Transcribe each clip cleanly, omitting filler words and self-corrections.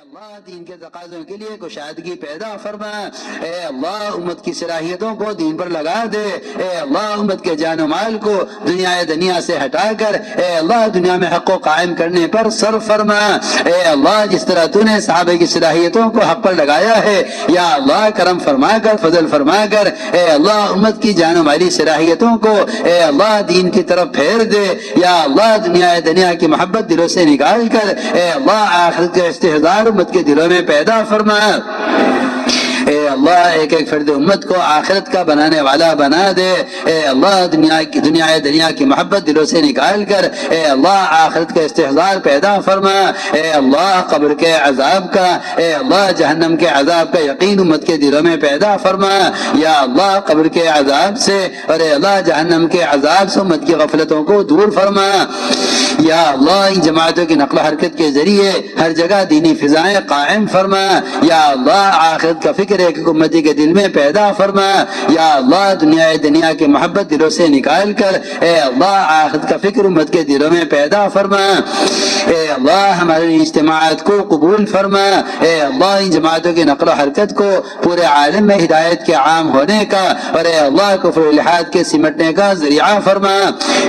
اللہ دین کے تقاضوں کے لیے کشادگی پیدا فرما، اے اللہ امت کی صلاحیتوں کو دین پر لگا دے، اے اللہ امت کے جان و مال کو دنیا سے ہٹا کر اے اللہ دنیا میں حق کو قائم کرنے پر صرف فرما، اے اللہ جس طرح تو نے صحابہ کی صلاحیتوں کو حق پر لگایا ہے یا اللہ کرم فرما کر فضل فرما کر اے اللہ امت کی جان و مالی صلاحیتوں کو اے اللہ دین کی طرف پھیر دے، یا اللہ دنیا کی محبت دلوں سے نکال کر اے اللہ آخرت کا استحضار امت کے دلوں میں پیدا فرما، اے اللہ ایک ایک فرد امت کو آخرت کا بنانے والا بنا دے، اے اللہ دنیا کی محبت دلوں سے نکال کر اے اللہ آخرت کا استحضار پیدا فرما، اے اللہ قبر کے عذاب کا اے اللہ جہنم کے عذاب کا یقین امت کے دلوں میں پیدا فرما، یا اللہ قبر کے عذاب سے اور اے اللہ جہنم کے عذاب سے امت کی غفلتوں کو دور فرما، یا اللہ ان جماعتوں کی نقل و حرکت کے ذریعے ہر جگہ دینی فضائیں قائم فرما، یا اللہ آخرت کا فکر ایک امتی کے دل میں پیدا فرما، یا اللہ دنیا کی محبت دلوں سے نکال کر اے اللہ آخرت کا فکر امت کے دلوں میں پیدا فرما، اے اللہ ہماری اجتماعات کو قبول فرما، اے اللہ ان جماعتوں کی نقل و حرکت کو پورے عالم میں ہدایت کے عام ہونے کا اور اے اللہ کفر و الحاد کے سمٹنے کا ذریعہ فرما،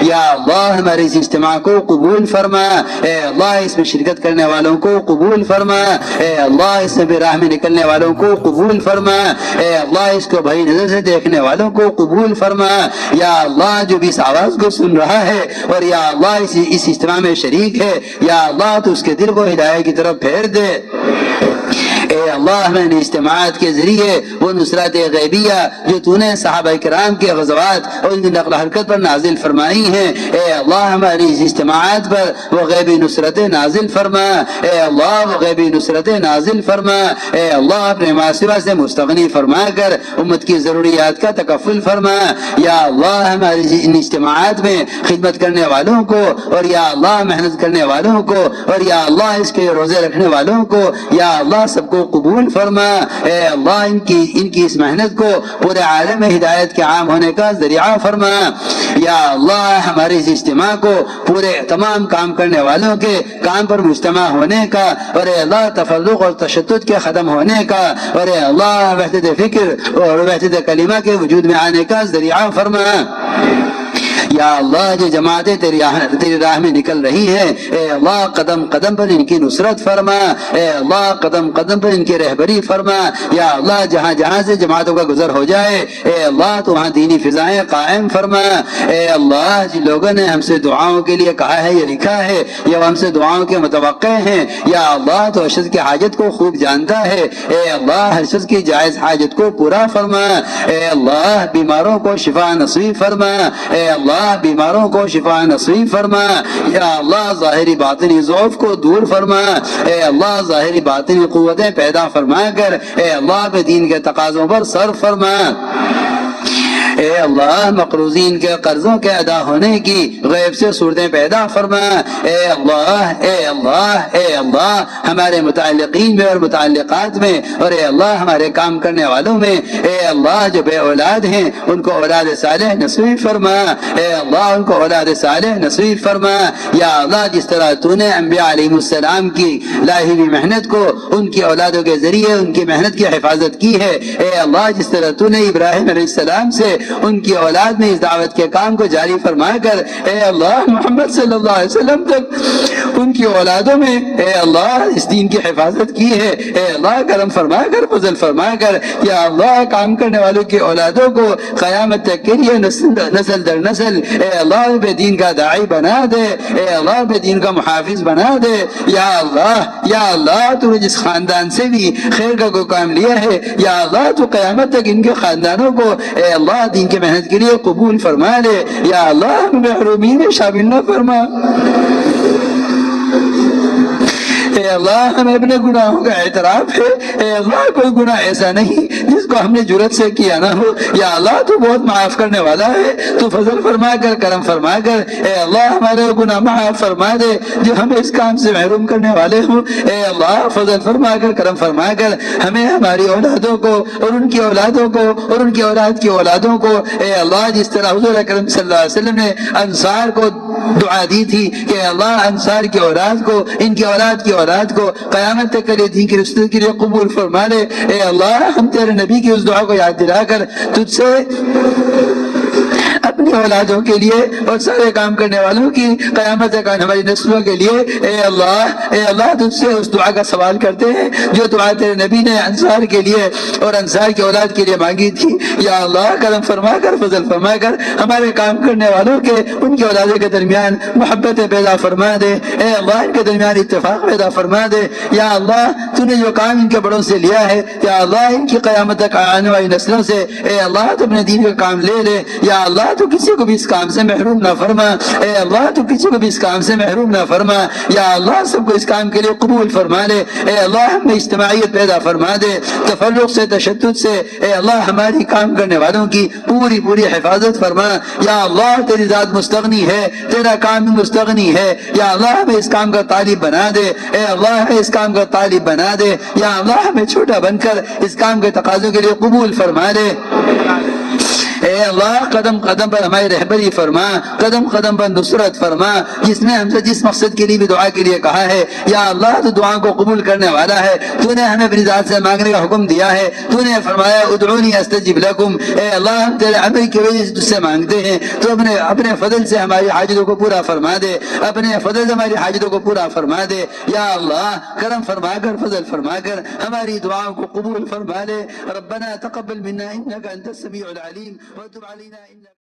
یا اللہ ہمارے اس اجتماع کو قبول فرما، اے اللہ اس میں شرکت کرنے والوں کو قبول فرما، اے اللہ اس میں راہ میں نکلنے والوں کو قبول فرما، اے اللہ اس کو بھائی نظر سے دیکھنے والوں کو قبول فرما، یا اللہ جو بھی اس آواز کو سن رہا ہے اور یا اللہ اس اجتماع میں شریک ہے یا اللہ تو اس کے دل کو ہدایت کی طرف پھیر دے، اے اللہ ہمیں اجتماعات کے ذریعے وہ نصرت غیبیہ جو تو نے صحابہ کرام کے غزوات اور ان کی نقل و حرکت پر نازل فرمائی ہیں، اے اللہ ہماری اس اجتماعات پر وہ غیبی نصرت نازل فرما، اے اللہ وہ غیبی نصرت نازل فرما، اے اللہ اپنے معاشرہ سے مستغنی فرما کر امت کی ضروریات کا تکفل فرما، یا اللہ ہماری ان اجتماعات میں خدمت کرنے والوں کو اور یا اللہ محنت کرنے والوں کو اور یا اللہ اس کے روزے رکھنے والوں کو یا اللہ سب کو قبول فرما، اے اللہ ان کی اس محنت کو پورے عالم میں ہدایت کے عام ہونے کا ذریعہ فرما، یا اللہ ہمارے اس اجتماع کو پورے تمام کام کرنے والوں کے کام پر مجتمع ہونے کا اور اے اللہ تفرق اور تشدد کے ختم ہونے کا اور اے اللہ وحدت فکر اور وحدت کلمہ کے وجود میں آنے کا ذریعہ فرما، یا اللہ جو جماعتیں تیری راہ میں نکل رہی ہیں اے اللہ قدم قدم پر ان کی نصرت فرما، اے اللہ قدم قدم پر ان کی رہبری فرما، یا اللہ جہاں جہاں سے جماعتوں کا گزر ہو جائے اے اللہ تو وہاں دینی فضائیں قائم فرما، اے اللہ جن لوگوں نے ہم سے دعاؤں کے لیے کہا ہے یا لکھا ہے یا ہم سے دعاؤں کے متوقع ہیں یا اللہ تو ہر شخص کی حاجت کو خوب جانتا ہے، اے اللہ ہر شخص کی جائز حاجت کو پورا فرما، اے اللہ بیماروں کو شفا نصیب فرما، اے اللہ بیماروں کو شفا نصیب فرما، یا اللہ ظاہری باطنی ضعف کو دور فرما، اے اللہ ظاہری باطنی قوتیں پیدا فرما کر اے اللہ پہ دین کے تقاضوں پر صرف فرما، اے اللہ مقروضین کے قرضوں کے ادا ہونے کی غیب سے صورتیں پیدا فرما، اے اللہ اے اللہ اے اللہ ہمارے متعلقین میں اور متعلقات میں اور اے اللہ ہمارے کام کرنے والوں میں اے اللہ جو بے اولاد ہیں ان کو اولاد صالح نصیب فرما، اے اللہ ان کو اولاد صالح نصیب فرما، یا اللہ جس طرح تو نے انبیاء علیہ السلام کی لائی ہوئی محنت کو ان کی اولادوں کے ذریعے ان کی محنت کی حفاظت کی ہے، اے اللہ جس طرح تو نے ابراہیم علیہ السلام سے ان کی اولاد میں اس دعوت کے کام کو جاری فرما کر اے اللہ محمد صلی اللہ علیہ وسلم تک ان کی اولادوں میں اے اللہ اس دین کی حفاظت کی ہے، اے اللہ کرم فرما کر فضل فرما کر یا اللہ کام کرنے والوں کی اولادوں کو قیامت تک کے لیے نسل در نسل اے اللہ بے دین کا داعی بنا دے، اے اللہ بے دین کا محافظ بنا دے، یا اللہ تو نے جس خاندان سے بھی خیر کا کوئی کام لیا ہے یا اللہ تو قیامت تک ان کے خاندانوں کو اے اللہ دین کی محنت کے لیے قبول فرما لے، یا اللہ محرومین میں شامل نہ فرما، اے اللہ ہمیں اپنے گناہوں کا اعتراف ہے، اے اللہ کوئی گناہ ایسا نہیں جس کو ہم نے جرت سے کیا نہ ہو، یا اللہ تو بہت معاف کرنے والا ہے، تو فضل فرما کر کرم فرما کر اے اللہ ہمارے گناہ معاف فرما دے جو ہمیں اس کام سے محروم کرنے والے ہوں، اے اللہ فضل فرما کر کرم فرما کر ہمیں ہماری اولادوں کو اور ان کی اولادوں کو اور ان کی اولاد کی اولادوں کو اے اللہ جس طرح حضور اکرم صلی اللہ علیہ وسلم نے انصار کو دعا دی تھی کہ اللہ انصار کی اولاد کو، ان کی اولاد کی اولاد کو قیامت تک کے لیے دین کی رسالت کے لیے قبول فرما لے۔ اے اللہ ہم تیرے نبی کی اس دعا کو یاد دلا کر تجھ سے اپنی اولادوں کے لیے اور سارے کام کرنے والوں کی قیامت تک ہماری نسلوں کے لیے اے اللہ تجھ سے اس دعا کا سوال کرتے ہیں جو دعا تیرے نبی نے انصار کے لیے اور انصار کی اولاد کے لیے مانگی تھی۔ یا اللہ کرم فرما کر، فضل فرما کر ہمارے کام کرنے والوں کے، ان کی اولادوں کے درمیان محبت پیدا فرما دے۔ اے اللہ ان کے درمیان اتفاق پیدا فرما دے۔ یا اللہ تو نے جو کام ان کے بڑوں سے لیا ہے، یا اللہ ان کی قیامت تک آنے والی نسلوں سے اے اللہ تو اپنے دین کا کام لے لے۔ یا اللہ تو کسی کو بھی اس کام سے محروم نہ فرما۔ اے اللہ تو کسی کو بھی اس کام سے محروم نہ فرما۔ یا اللہ سب کو اس کام کے لیے قبول فرما لے۔ اے اللہ ہم میں اجتماعیت پیدا فرما دے، تفرق سے، تشدد سے اے اللہ ہماری کام کرنے والوں کی پوری حفاظت فرما۔ یا اللہ تیری ذات مستغنی ہے، تیرا کام بھی مستغنی ہے۔ یا اللہ ہمیں اس کام کا طالب بنا دے۔ اے اللہ ہمیں اس کام کا طالب بنا دے۔ یا اللہ ہمیں چھوٹا بن کر اس کام کے تقاضوں کے لیے قبول فرما دے۔ اے اللہ قدم قدم پر ہماری رہبری فرما، قدم قدم پر نصرت فرما۔ جس نے ہم سے جس مقصد کے لیے بھی دعا کے لیے کہا ہے، یا اللہ تو دعا کو قبول کرنے والا ہے۔ تو نے ہمیں اپنی ذات سے مانگنے کا حکم دیا ہے۔ تو نے فرمایا ادعونی استجب لکم۔ اے اللہ ہم تیرے عمل کی وجہ سے تجھ سے مانگتے ہیں، تو اپنے فضل سے ہماری حاجتوں کو پورا فرما دے، اپنے فضل سے ہماری حاجتوں کو پورا فرما دے۔ یا اللہ کرم فرما کر، فضل فرما کر ہماری دعاؤں کو قبول فرما لے۔ ربنا تقبل منا انك انت السميع العليم وتب علينا انك